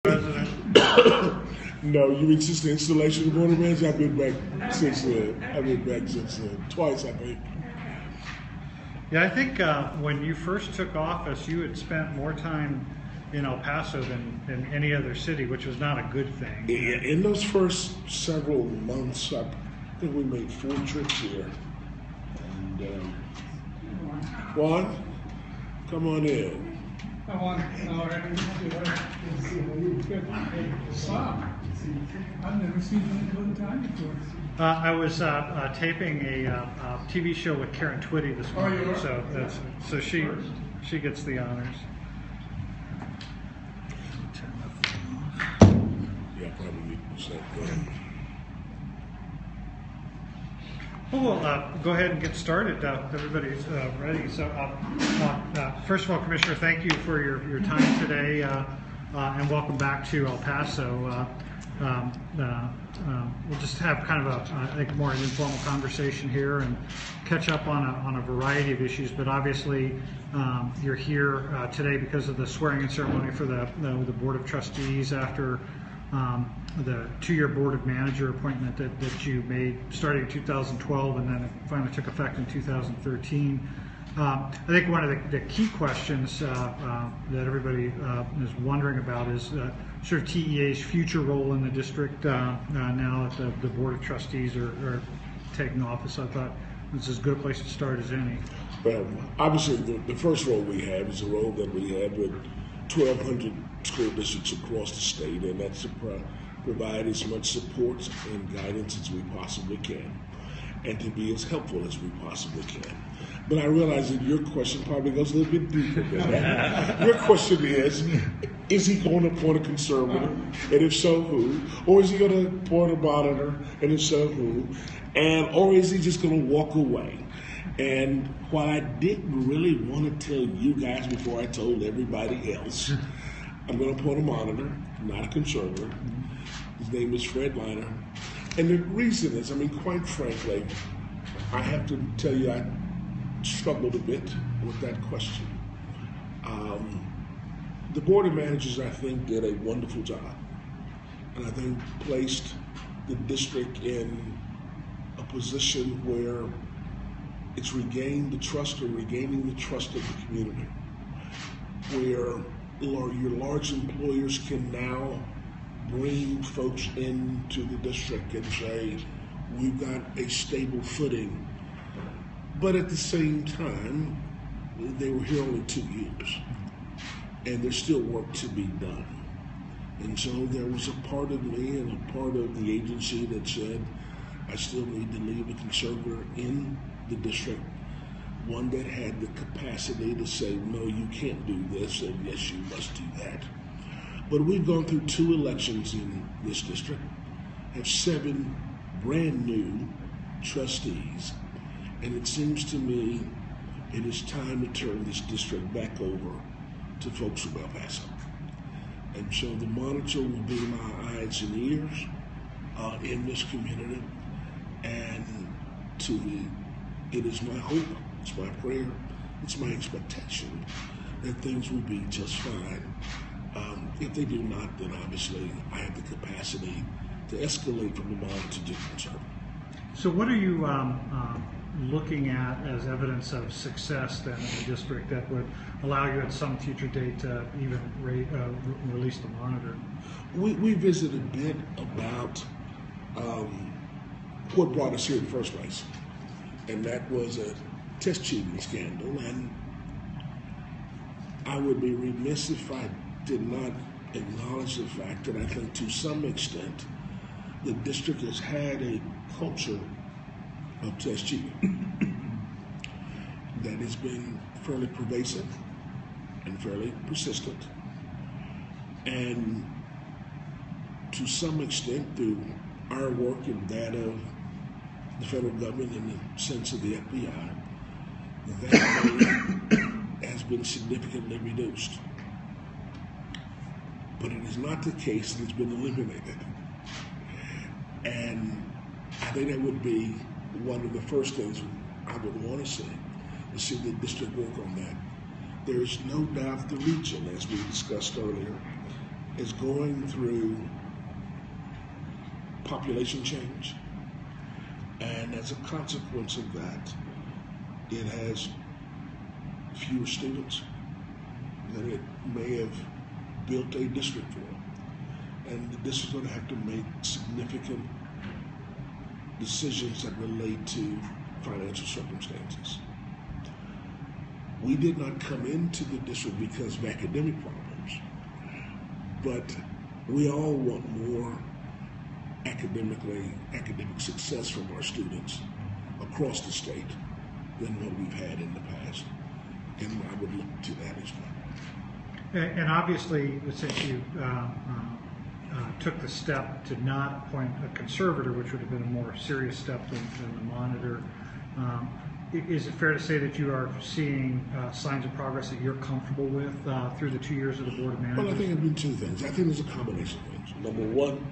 President? No, you mean since the installation of the Board of Managers? I've been back since then. Twice, I think. Yeah, I think when you first took office, you had spent more time in El Paso than any other city, which was not a good thing. In those first several months, I think we made 4 trips here. And Juan, come on in. I want to know I've never seen him time before. I was taping a TV show with Karen Twitty this morning, so she gets the honors. Yeah, probably so. Well, we'll go ahead and get started. Everybody's ready. So, first of all, Commissioner, thank you for your time today, and welcome back to El Paso. We'll just have kind of I think more an informal conversation here and catch up on a variety of issues. But obviously, you're here today because of the swearing-in ceremony for the Board of Trustees after the 2-year Board of Manager appointment that you made starting in 2012, and then it finally took effect in 2013. I think one of the key questions that everybody is wondering about is sort of TEA's future role in the district now that the Board of Trustees are taking office. I thought this is as good a place to start as any. Well, obviously, the first role we have is a role that we have with 1,200 school districts across the state, and that's to provide as much support and guidance as we possibly can, and to be as helpful as we possibly can. But I realize that your question probably goes a little bit deeper than that. Your question is he going to appoint a conservative? And if so, who? Or is he going to appoint a monitor? And if so, who? Or is he just going to walk away? And while I didn't really want to tell you guys before I told everybody else, I'm going to appoint a monitor, not a conservative. His name is Fred Liner. And the reason is, quite frankly, I have to tell you, I struggled a bit with that question. The Board of Managers, I think, did a wonderful job, and I think placed the district in a position where it's regaining the trust of the community, where your large employers can now bring folks into the district and say, we've got a stable footing. But at the same time, they were here only 2 years, and there's still work to be done. And so there was a part of me and a part of the agency that said, I still need to leave a conservator in the district, one that had the capacity to say, no, you can't do this, and yes, you must do that. But we've gone through 2 elections in this district, have 7 brand new trustees, and it seems to me it is time to turn this district back over to folks from El Paso. And so the monitor will be my eyes and ears in this community, and it is my hope, it's my prayer, it's my expectation that things will be just fine. If they do not, then obviously I have the capacity to escalate from the monitor to the conservative. So what are you looking at as evidence of success then in the district that would allow you at some future date to even release the monitor? We visited a bit about what brought us here in the first place, and that was a test cheating scandal. And I would be remiss if I did not acknowledge the fact that I think to some extent the district has had a culture of test cheating that has been fairly pervasive and fairly persistent. And to some extent, through our work and that of the federal government in the sense of the FBI, that has been significantly reduced. But it is not the case that it's been eliminated. And I think that would be one of the first things I would want to see the district work on that. There is no doubt the region, as we discussed earlier, is going through population change, and as a consequence of that, it has fewer students than it may have built a district for. And the district's going to have to make significant decisions that relate to financial circumstances. We did not come into the district because of academic problems, but we all want more academic success from our students across the state than what we've had in the past, and I would look to that as well. And obviously, since you took the step to not appoint a conservator, which would have been a more serious step than the monitor, is it fair to say that you are seeing signs of progress that you're comfortable with through the 2 years of the Board of Managers? Well, I think it's been two things. I think there's a combination of things. Number one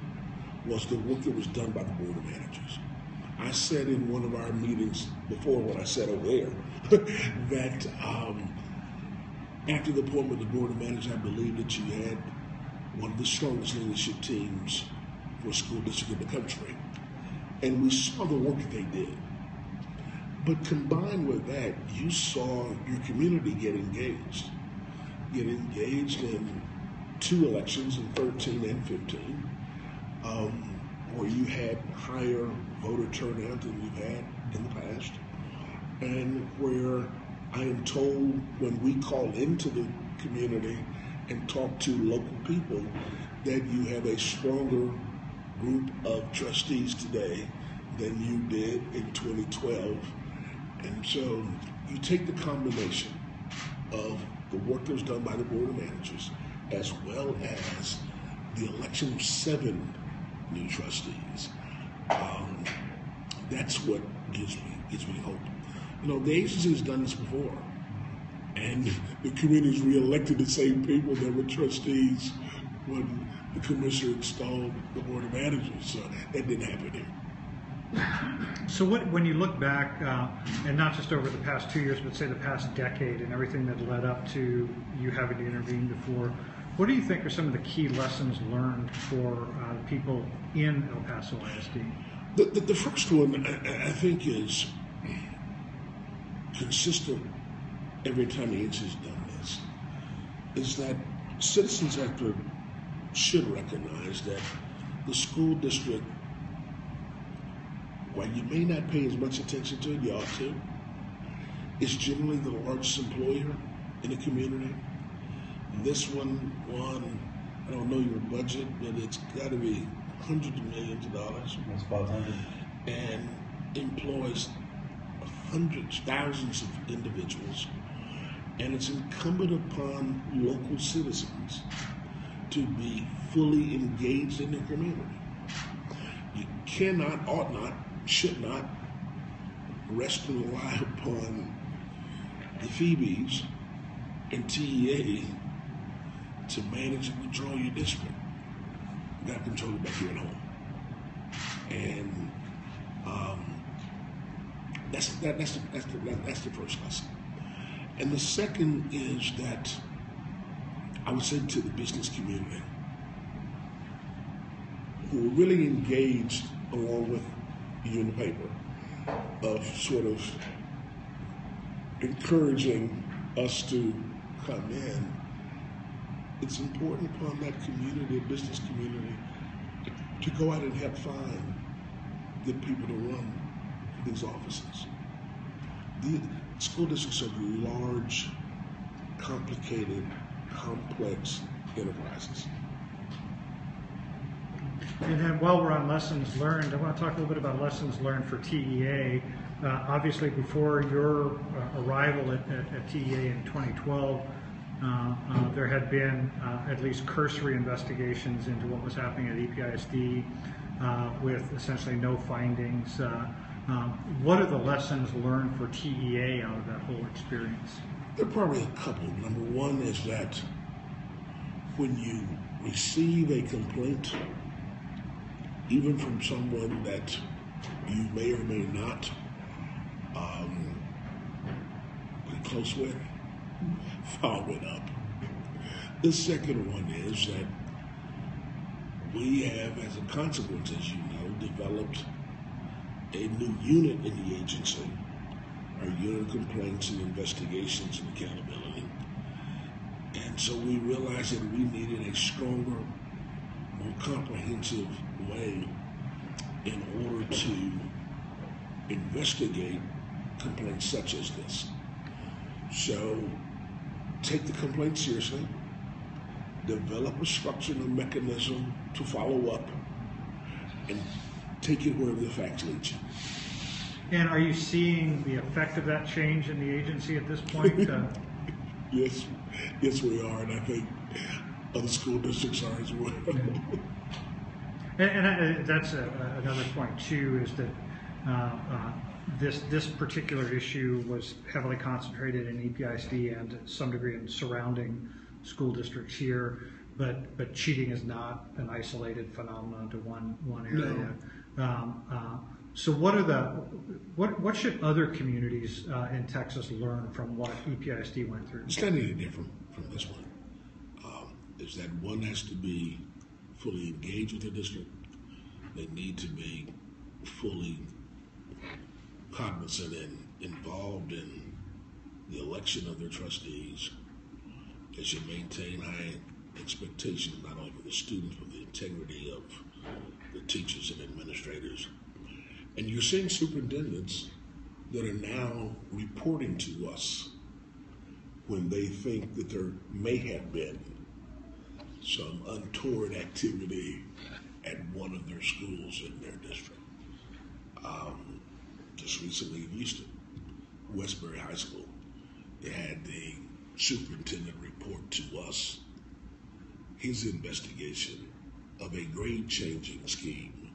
was the work that was done by the Board of Managers. I said in one of our meetings before, what I said over there, that after the appointment of the Board of Managers, I believe that you had one of the strongest leadership teams for a school district in the country. And we saw the work that they did. But combined with that, you saw your community get engaged in two elections in 13 and 15, where you had higher voter turnout than you've had in the past, and where I am told when we call into the community and talk to local people that you have a stronger group of trustees today than you did in 2012. And so you take the combination of the work that was done by the Board of Managers, as well as the election of 7 new trustees. That's what gives me hope. You know, the agency has done this before, and the community's reelected the same people that were trustees when the commissioner installed the Board of Managers. So that didn't happen here. So when you look back, and not just over the past 2 years, but say the past decade and everything that led up to you having to intervene before, what do you think are some of the key lessons learned for people in El Paso ISD? The first one, I think, is consistent every time the agency's done this, is that citizens should recognize that the school district, while you may not pay as much attention to it, you ought to, is generally the largest employer in the community. This one, I don't know your budget, but it's got to be hundreds of millions of dollars. That's 500. And employs hundreds, thousands of individuals. And it's incumbent upon local citizens to be fully engaged in the community. You cannot, ought not, should not rest and rely upon the Phoebes and TEA to manage and control your district. You got to control it back here at home. And that's the first lesson. And the second is that I would say to the business community, who are really engaged along with you in the paper, of sort of encouraging us to come in, it's important upon that community, business community, to go out and help find good people to run these offices. The school districts are large, complicated, complex enterprises. And then while we're on lessons learned, I want to talk a little bit about lessons learned for TEA. Obviously, before your arrival at TEA in 2012, there had been at least cursory investigations into what was happening at EPISD with essentially no findings. What are the lessons learned for TEA out of that whole experience? There are probably a couple. Number one is that when you receive a complaint, even from someone that you may or may not be close with, follow it up. The second one is that we have, as a consequence, as you know, developed a new unit in the agency, our unit of complaints and investigations and accountability. And so we realized that we needed a stronger, more comprehensive way in order to investigate complaints such as this. So take the complaint seriously, develop a structure and a mechanism to follow up, and take it wherever the facts lead you. And are you seeing the effect of that change in the agency at this point? Yes, we are, and I think other school districts are as well. And that's another point too, is that this particular issue was heavily concentrated in EPISD and to some degree in surrounding school districts here, but cheating is not an isolated phenomenon to one area. No. So what should other communities in Texas learn from what EPISD went through? It's not any different from this one. Is that one has to be fully engaged with the district. They need to be fully cognizant and involved in the election of their trustees. They should maintain high expectations not only for the students but the integrity of the teachers and administrators. And you're seeing superintendents that are now reporting to us when they think that there may have been some untoward activity at one of their schools in their district. Just recently in Houston, Westbury High School, they had the superintendent report to us his investigation of a grade-changing scheme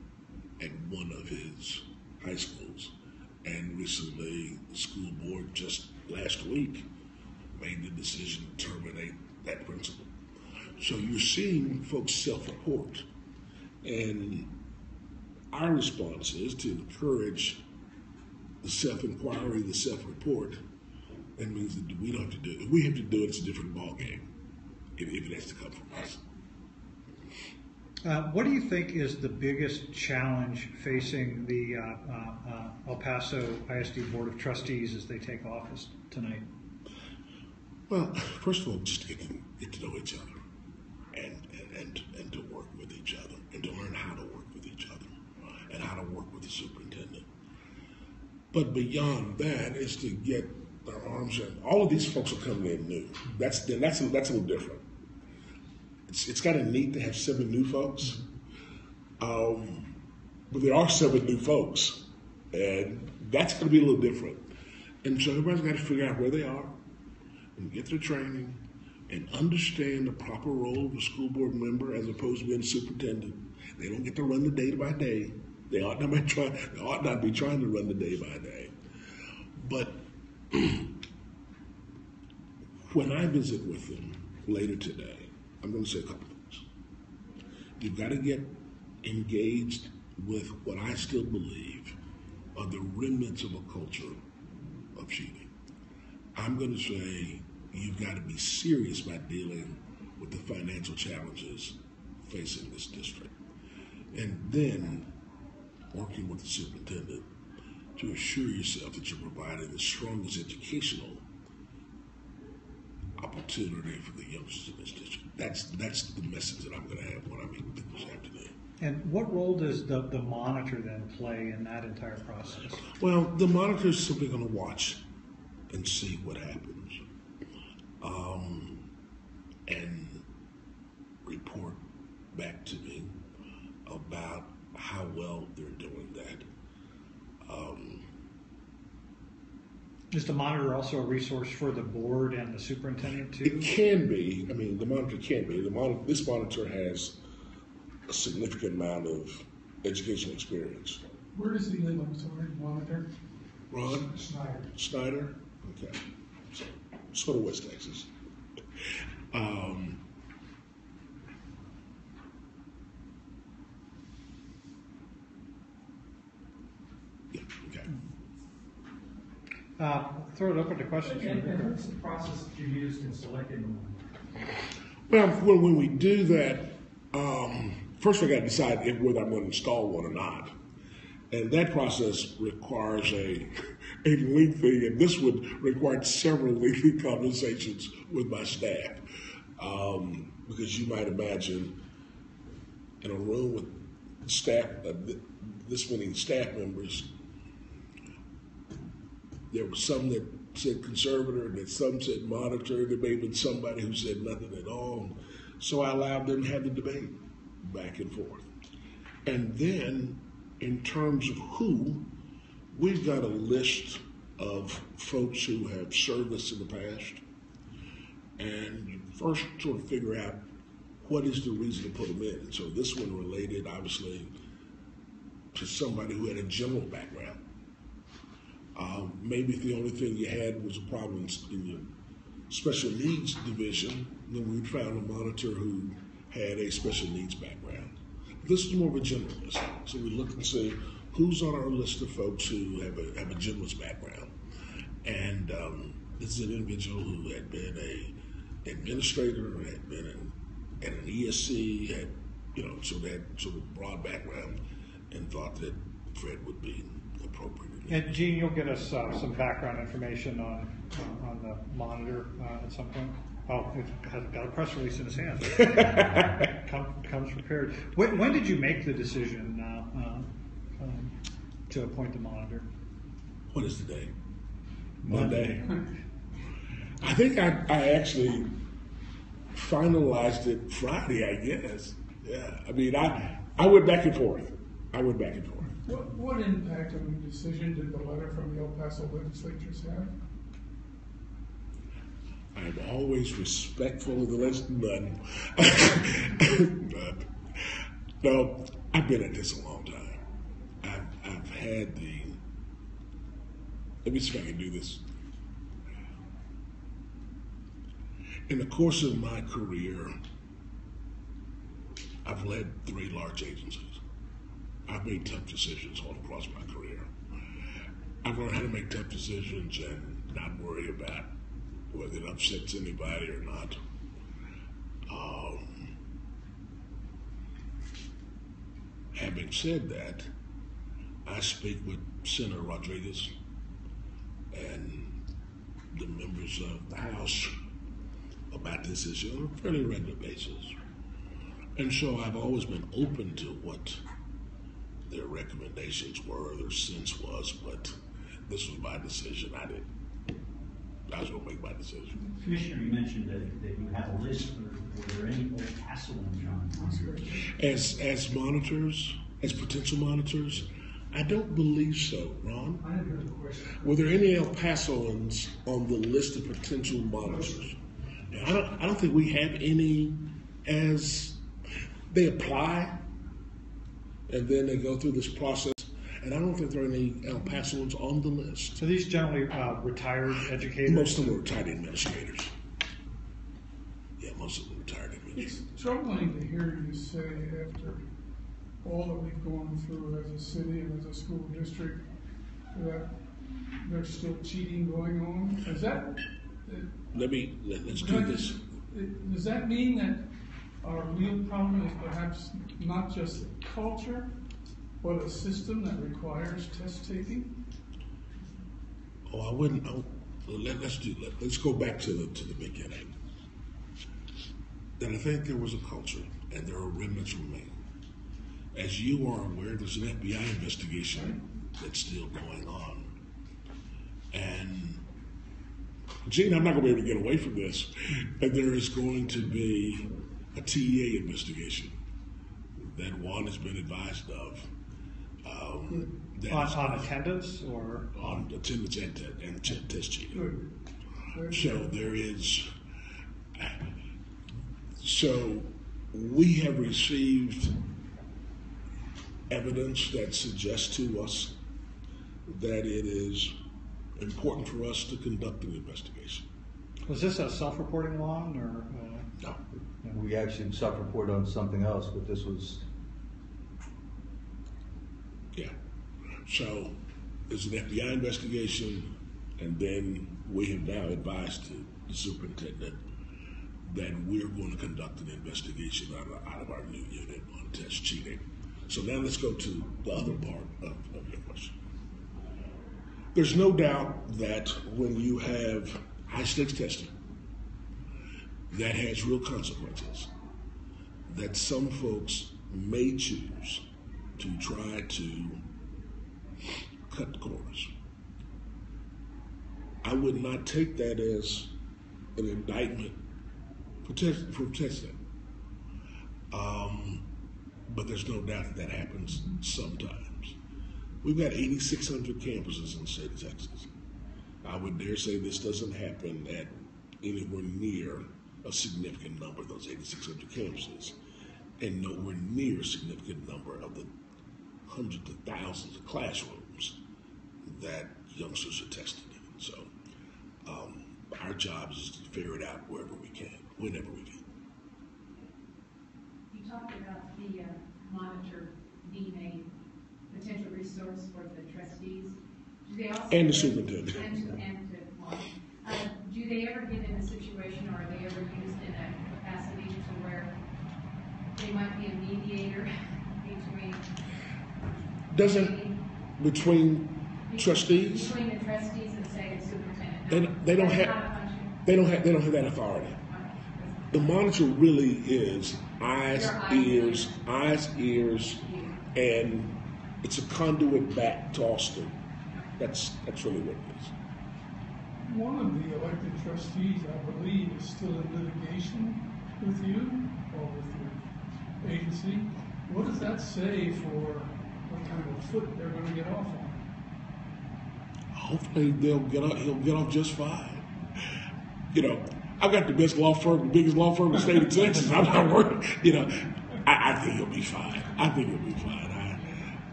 at one of his high schools. And recently, the school board just last week made the decision to terminate that principal. So you're seeing folks self-report. And our response is to encourage the self-inquiry, the self-report. That means that we don't have to do it. If we have to do it, it's a different ballgame if it has to come from us. What do you think is the biggest challenge facing the El Paso ISD Board of Trustees as they take office tonight? Well, first of all, just to get to know each other and to work with each other and to learn how to work with each other and how to work with the superintendent. But beyond that is to get our arms around. All of these folks are coming in new. That's a little different. It's kind of neat to have 7 new folks, but there are 7 new folks, and that's going to be a little different. And so everybody's got to figure out where they are and get their training and understand the proper role of a school board member as opposed to being a superintendent. They don't get to run the day by day. They ought not be trying to run the day by day. But when I visit with them later today, I'm going to say a couple things. You've got to get engaged with what I still believe are the remnants of a culture of cheating. I'm going to say you've got to be serious about dealing with the financial challenges facing this district. And then working with the superintendent to assure yourself that you're providing the strongest educational opportunity for the youngsters in this district. That's the message that I'm going to have when I meet with them this afternoon. And what role does the monitor then play in that entire process? Well, the monitor is simply going to watch and see what happens and report back to me about how well they're doing that. Is the monitor also a resource for the board and the superintendent too? It can be. I mean, the monitor can be. This monitor has a significant amount of educational experience. Where does he live? I'm sorry, monitor? Ron? Snyder? Okay. So, sort of West Texas. Yeah, okay. Throw it open to questions. And what's the process that you used in selecting the one? Well, when we do that, first I got to decide whether I'm going to install one or not. And that process requires a lengthy, and this would require several lengthy conversations with my staff. Because you might imagine in a room with staff, this many staff members, there were some that said conservator, and then some said monitor. There may have been somebody who said nothing at all. So I allowed them to have the debate back and forth. And then, in terms of who, we've got a list of folks who have served us in the past. And you first sort of figure out what is the reason to put them in. And so this one related, obviously, to somebody who had a general background. Maybe if the only thing you had was a problem in your special needs division, then we found a monitor who had a special needs background. This is more of a generalist. So we look and see who's on our list of folks who have a generalist background. And this is an individual who had been an administrator, had been at an ESC, had, so they had sort of broad background, and thought that Fred would be appropriate. And Gene, you'll get us some background information on the monitor at some point. Oh, it has got a press release in his hands. Comes prepared. When did you make the decision to appoint the monitor? What is the day? Monday. I think I actually finalized it Friday, I guess. Yeah. I mean, I went back and forth. What impact on your decision did the letter from the El Paso legislatures have? I'm always respectful of the list, none. No, I've been at this a long time. I've had let me see if I can do this. In the course of my career, I've led 3 large agencies. I've made tough decisions all across my career. I've learned how to make tough decisions and not worry about whether it upsets anybody or not. Having said that, I speak with Senator Rodriguez and the members of the House about this issue on a fairly regular basis. And so I've always been open to what their recommendations were, their sense was, but this was my decision. I was going to make my decision. Commissioner, you mentioned that you have a list. Were there any El Pasoans on? As monitors, as potential monitors, I don't believe so, Ron. I didn't hear the question. Were there any El Pasoans on the list of potential monitors? I don't think we have any. As they apply, and then they go through this process, and I don't think there are any El Pasoans on the list. So these generally retired educators? Most of them are retired administrators. Yeah, most of them are retired administrators. It's troubling to hear you say, after all that we've gone through as a city and as a school district, that there's still cheating going on. Is that? Let's do this. Does that mean that our real problem is perhaps not just the culture, but a system that requires test taking? Oh, I wouldn't. Let's go back to the beginning. That I think there was a culture, and there are remnants remain. As you are aware, there's an FBI investigation that's still going on, and Gene, I'm not going to be able to get away from this, and there is going to be a TEA investigation that Juan has been advised of. On attendance or? On attendance and test cheating. So there is, so we have received evidence that suggests to us that it is important for us to conduct an investigation. Was this a self-reporting one or? No. We actually self-reported on something else, but this was. Yeah. So there's an FBI investigation, and then we have now advised the superintendent that we're going to conduct an investigation out of our new unit on test cheating. So now let's go to the other part of your question. There's no doubt that when you have high-stakes testing, that has real consequences, that some folks may choose to try to cut the corners. I would not take that as an indictment for testing. But there's no doubt that happens sometimes. We've got 8,600 campuses in the state of Texas. I would dare say this doesn't happen at anywhere near a significant number of those 8,600 campuses, and nowhere near a significant number of the hundreds of thousands of classrooms that youngsters are tested in. So our job is to figure it out wherever we can, whenever we can. You talked about the monitor being a potential resource for the trustees. Do they also And the superintendent. Do they ever get in a situation, or are they ever used in a capacity to where they might be a mediator Between trustees? Between the trustees and, say, the superintendent. They don't have that authority. The monitor really is eyes, ears, and it's a conduit back to Austin. That's really what it is. One of the elected trustees, I believe, is still in litigation with you or with your agency. What does that say for what kind of foot they're going to get off on? Hopefully he'll get off just fine. You know, I've got the best law firm, the biggest law firm in the state of Texas. I'm not worried. You know, I think he'll be fine.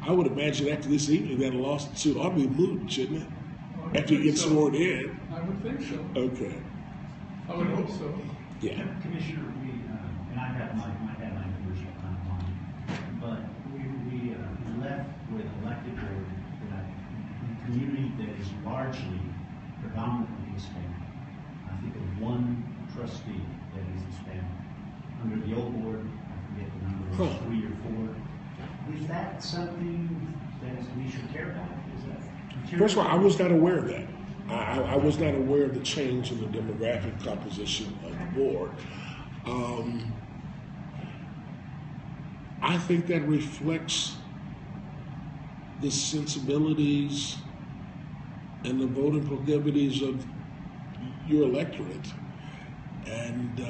I would imagine after this evening that a lawsuit ought to be moved, shouldn't it? After he gets sworn in. I would think so. Okay. I would hope so. Yeah. Commissioner, and I have my numbers on mine, but we left with elected board that a community that is largely, predominantly Hispanic. I think of one trustee that is Hispanic. Under the old board, I forget the number, 3 or 4. Is that something that we should care about? Is that First of all, I was not aware of that. I was not aware of the change in the demographic composition of the board. I think that reflects the sensibilities and the voting proclivities of your electorate. And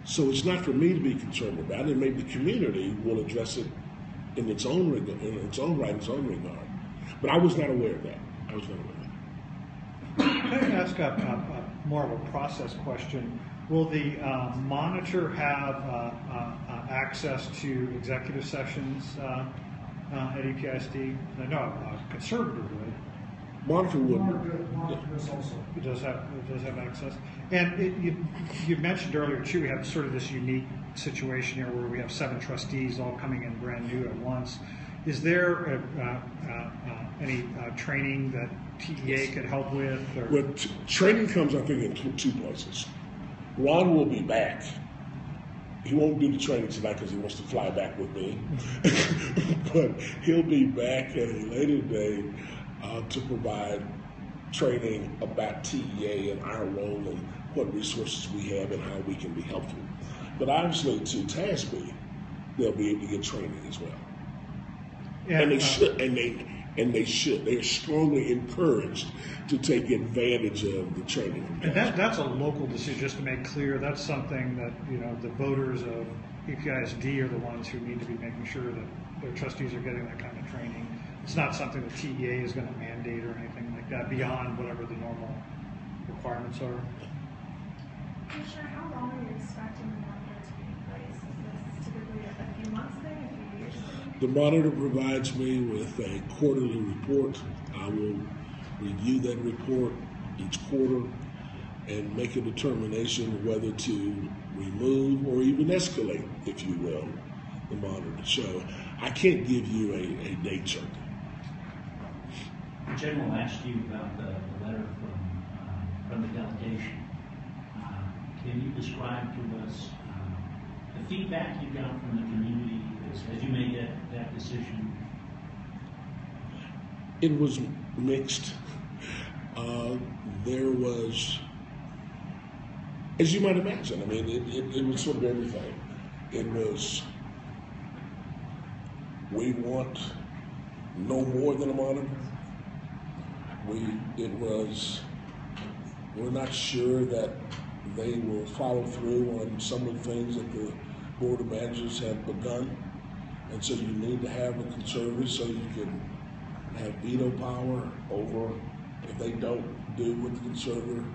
so it's not for me to be concerned about it. Maybe the community will address it in its own right, in its own regard. But I was not aware of that. Can I ask more of a process question? Will the monitor have access to executive sessions at EPISD? No, a conservator would. Monitor would. It does have access. And you mentioned earlier too, we have sort of this unique situation here where we have 7 trustees all coming in brand new at once. Is there any training that TEA could help with? Or? Well, training comes, I think, in 2 places. Ron will be back. He won't do the training tonight because he wants to fly back with me. But he'll be back at a later date to provide training about TEA and our role and what resources we have and how we can be helpful. But obviously, to TASB, they'll be able to get training as well. And they should. And they should. They are strongly encouraged to take advantage of the training. And that's a local decision, just to make clear. That's something that, the voters of EPISD are the ones who need to be making sure that their trustees are getting that kind of training. It's not something that TEA is going to mandate or anything like that beyond whatever the normal requirements are. Commissioner, how long are you expecting the monitor to be in place? Is this typically a few months thing, a few years thing? The monitor provides me with a quarterly report. I will review that report each quarter and make a determination whether to remove or even escalate, if you will, the monitor. So I can't give you a date certain. The General asked you about the letter from the delegation. Can you describe to us the feedback you got from the community as you made that decision? It was mixed. There was, as you might imagine, I mean, it was sort of everything. It was, we want no more than a monitor. We're not sure that they will follow through on some of the things that the Board of Managers have begun. And so you need to have a conservative so you can have veto power over if they don't do what the conservative,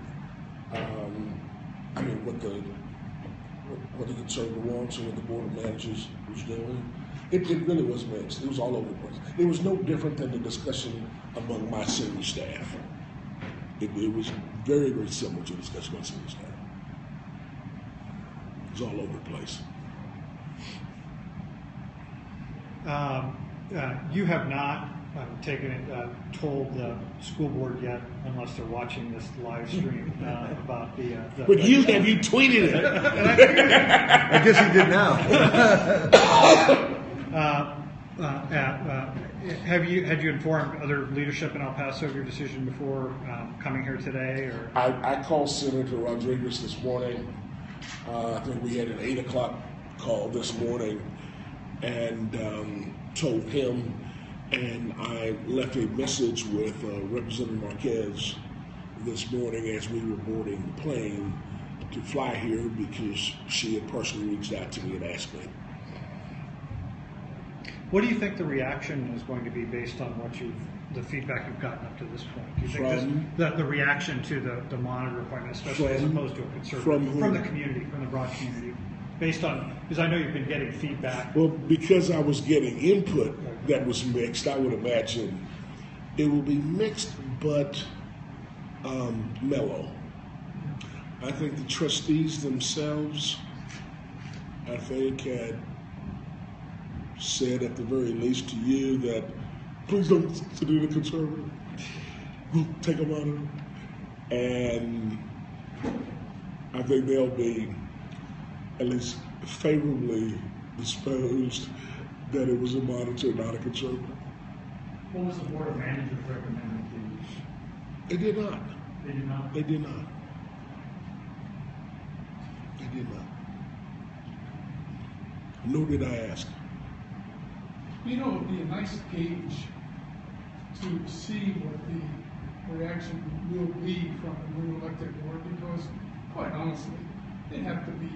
what the conservative wants or what the Board of Managers was doing. It really was mixed. It was all over the place. It was no different than the discussion among my senior staff. It was very, very similar to the discussion among senior staff. It was all over the place. You have not told the school board yet, unless they're watching this live stream, about the. But you tweeted it. I guess he did now. Had you informed other leadership in El Paso of your decision before coming here today? Or I called Senator Rodriguez this morning. I think we had an 8 o'clock call this morning, and told him, and I left a message with Representative Marquez this morning as we were boarding the plane to fly here because she had personally reached out to me and asked me. what do you think the reaction is going to be based on the feedback you've gotten up to this point? Do you think the reaction to the monitor appointment, especially as opposed to a conservative, from the community, from the broad community, based on, because I know you've been getting feedback. Well, because I was getting input that was mixed, I would imagine it will be mixed but mellow. I think the trustees themselves, I think, had said at the very least to you that please don't do the conservative. We'll take them on it. And I think they'll be at least favorably disposed that it was a monitor, not a conservative. What was the Board of Managers recommending to you? They did not. They did not? They did not. They did not. Nor did I ask. You know, it would be a nice gauge to see what the reaction will be from the new elected board, because, quite honestly, they'd have to be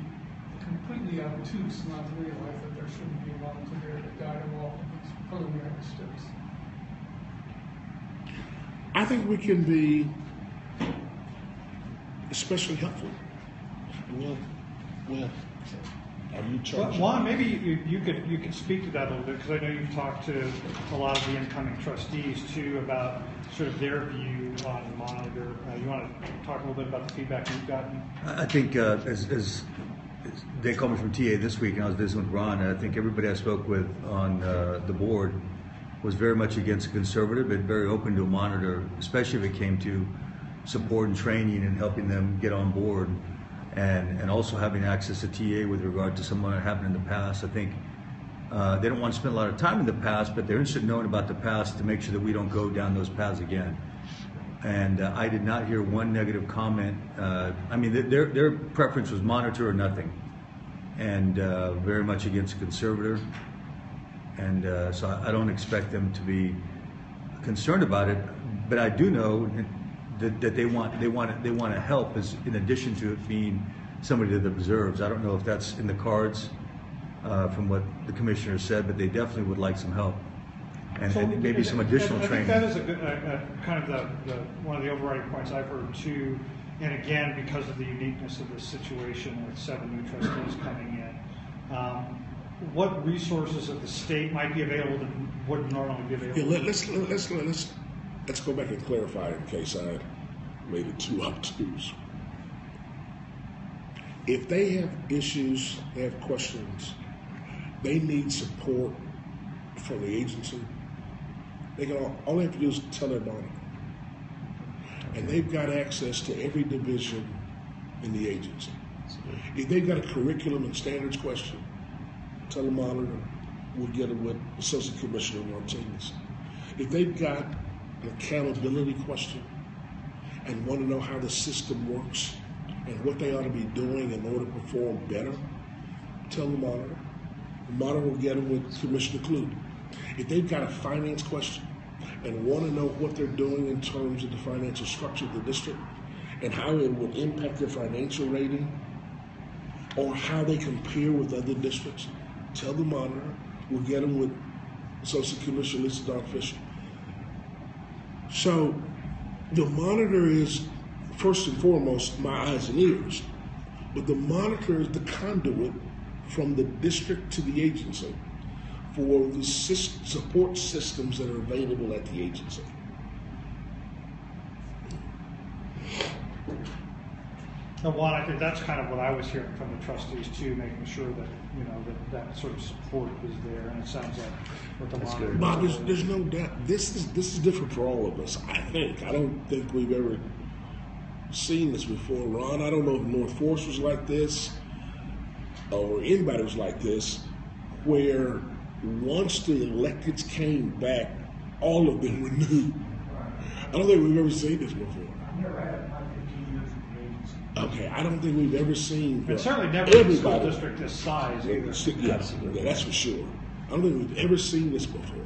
completely obtuse not to realize that there shouldn't be a monitor there to guide them all in these preliminary steps. I think we can be especially helpful. Well, are you charged? Juan, maybe you could speak to that a little bit, because I know you've talked to a lot of the incoming trustees too about sort of their view on the monitor. You want to talk a little bit about the feedback you've gotten? I think as they called me from TA this week, and I was visiting with Ron, and I think everybody I spoke with on the board was very much against a conservative, but very open to a monitor, especially if it came to support and training and helping them get on board, and also having access to TA with regard to something that happened in the past. I think they don't want to spend a lot of time in the past, but they're interested in knowing about the past to make sure that we don't go down those paths again. And I did not hear one negative comment. I mean, their preference was monitor or nothing, and very much against a conservator. And so I don't expect them to be concerned about it, but I do know that they want to help, as in addition to it being somebody that observes. I don't know if that's in the cards from what the commissioner said, but they definitely would like some help and maybe some additional training. I think that is a good kind of the one of the overriding points I've heard too. And again, because of the uniqueness of this situation with 7 new trustees coming in. What resources of the state might be available that wouldn't normally be available? Yeah, let's go back and clarify in case I made it too obtuse. If they have issues, they have questions, they need support from the agency, they can all they have to do is tell their monitor. And they've got access to every division in the agency. If they've got a curriculum and standards question, tell the monitor, we'll get it with Associate Commissioner Martinez. If they've got an accountability question and want to know how the system works and what they ought to be doing in order to perform better, tell the monitor. The monitor will get them with Commissioner Clute. If they've got a finance question and want to know what they're doing in terms of the financial structure of the district and how it will impact their financial rating or how they compare with other districts, tell the monitor. We'll get them with Associate Commissioner Lisa Dawn Fisher. So the monitor is, first and foremost, my eyes and ears, but the monitor is the conduit from the district to the agency for the support systems that are available at the agency. And Juan, I think that's kind of what I was hearing from the trustees too, making sure that, you know, that sort of support is there, and it sounds like what the monitor. Bob, there's no doubt. This is different for all of us, I think. I don't think we've ever seen this before, Ron. I don't know if North Forest was like this or anybody was like this, where once the electeds came back, all of them were new. I don't think we've ever seen this before. I've never had my 15 years of the agency. Okay, I don't think we've ever seen. And certainly never in a school district this size either. Yes, that's for sure. I don't think we've ever seen this before,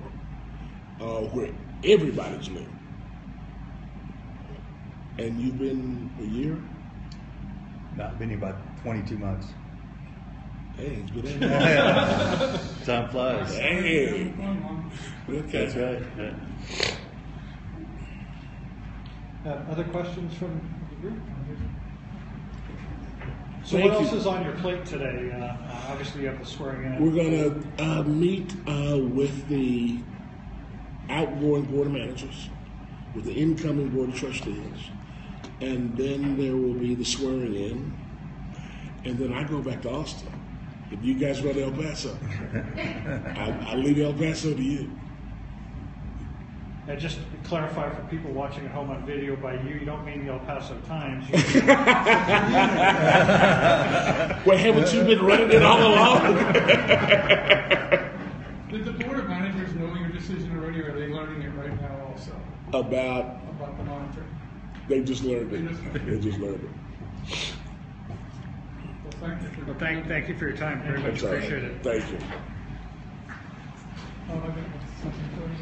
where everybody's new. And you've been a year? No, I've been here about 22 months. Hey, it's been Time flies. Hey. Okay. That's right. Yeah. Other questions from the group? So Thank what else you. is on your plate today? Obviously you have the swearing in. We're gonna meet with the outgoing board of managers, with the incoming board of trustees, and then there will be the swearing in, and then I go back to Austin. If you guys run El Paso, I leave El Paso to you. And just to clarify for people watching at home on video, by you don't mean the El Paso Times. Well, haven't you been running it all along? Did the board of managers know your decision already, or are they learning it right now also About the monitor? they just learned it. They just learned it. Well, thank you for Well, thank you for your time. Very much That's all right. appreciate it. Thank you. Oh, I got something for you.